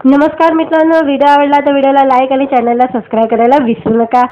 नमस्कार मित्रांनो, व्हिडिओ आवडला तर व्हिडिओला लाईक आणि चॅनलला सबस्क्राईब करायला विसरू नका।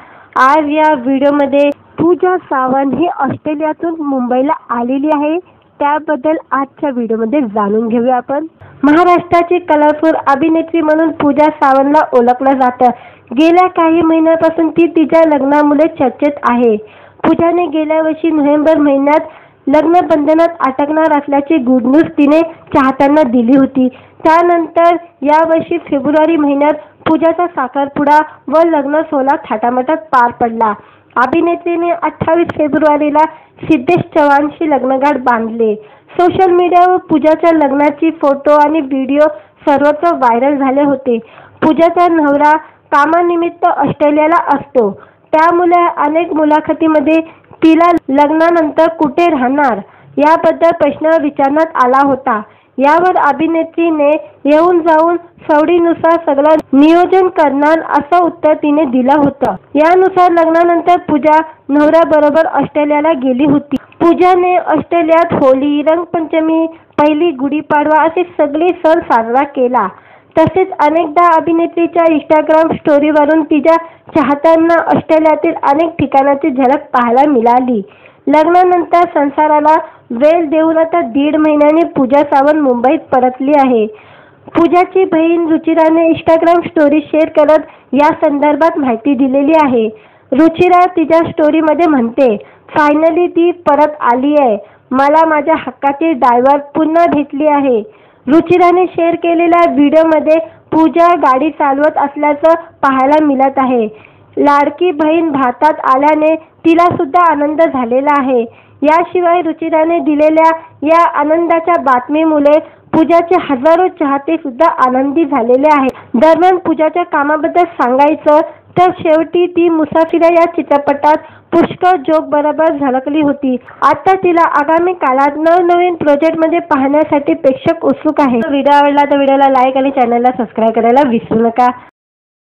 आज या व्हिडिओमध्ये पूजा सावंत ही ऑस्ट्रेलियातून मुंबईला आलेली आहे, त्याबद्दल आजच्या व्हिडिओमध्ये जाणून घेऊया आपण। महाराष्ट्राची कलरफुल अभिनेत्री म्हणून पूजा सावंतला ओळखलं जातं। गेल्या काही महिन्यांपासून ती तिच्या लग्नामुळे चर्चेत आहे। पूजाने गेल्या वर्षी नोव्हेंबर महिन्यात लग्न बंधनात अटकणार असल्याची गुड न्यूज तिने चाहत्यांना दिली होती। त्यानंतर यावर्षी फेब्रुवारी महिन्यात पूजाचा साखरपुडा व लग्न सोहळा थाटामाटात पार पडला। अभिनेत्रीने 28 फेब्रुवारीला सिद्धेश चव्हाणशी लग्नगाठ बांधले। सोशल मीडियावर पूजाच्या लग्नाची फोटो आणि व्हिडिओ सर्वत्र व्हायरल झाले होते। पूजाचा नवरा कामानिमित्त ऑस्ट्रेलियाला असतो, त्यामुळे अनेक मुलाखतीमध्ये तिला लग्नानंतर कुठे राहणार याबद्दल प्रश्न विचारण्यात आला होता। यावर अभिनेत्रीने येऊन जाऊन सवडीनुसार सगळं नियोजन करणार असं उत्तर तिने दिलं होतं। यानुसार लग्नानंतर पूजा नवऱ्याबरोबर ऑस्ट्रेलियाला गेली होती। पूजाने ऑस्ट्रेलियात होळी, रंगपंचमी, पहिली गुढीपाडवा असे सगळे सण साजरा केला। तसेच अनेकदा अभिनेत्रीच्या इंस्टाग्राम स्टोरीवरून तिच्या चाहत्यांना ऑस्ट्रेलियातील अनेक ठिकाणांची झलक पाहायला मिळाली। लग्नानंतर संसाराला वेळ देऊन आता 1.5 महिन्यांनी पूजा सावंत मुंबईत परतली आहे। पूजाची बहीण रुचिराने इंस्टाग्राम स्टोरी शेअर करत या संदर्भात माहिती दिलेली आहे। रुचिरा तिच्या स्टोरीमध्ये म्हणते, फायनली ती परत आली आहे। मला माझ्या हक्काची ड्रायव्हर पुन्हा भेटली आहे। रुचिराने शेअर केलेल्या व्हिडिओमध्ये पूजा गाडी चालवत असल्याचं पाहायला मिळत आहे। लाडकी बहीण भारतात आल्याने तिला सुद्धा आनंद झालेला आहे। याशिवाय रुचिराने दिलेल्या या आनंदाच्या बातमीमुळे पूजाचे हजारो चाहते सुद्धा आनंदी झालेले आहेत। दरम्यान पूजाच्या कामाबद्दल सांगायचं तर शेवटी ती मुसाफिर या चित्रपटात पुष्कळ जोक बरोबर झळकली होती। आता तिला आगामी काळात नवनवीन प्रोजेक्टमध्ये पाहण्यासाठी प्रेक्षक उत्सुक आहेत। व्हिडिओ आवडला तर व्हिडिओला लाईक आणि चॅनलला सबस्क्राईब करायला विसरू नका।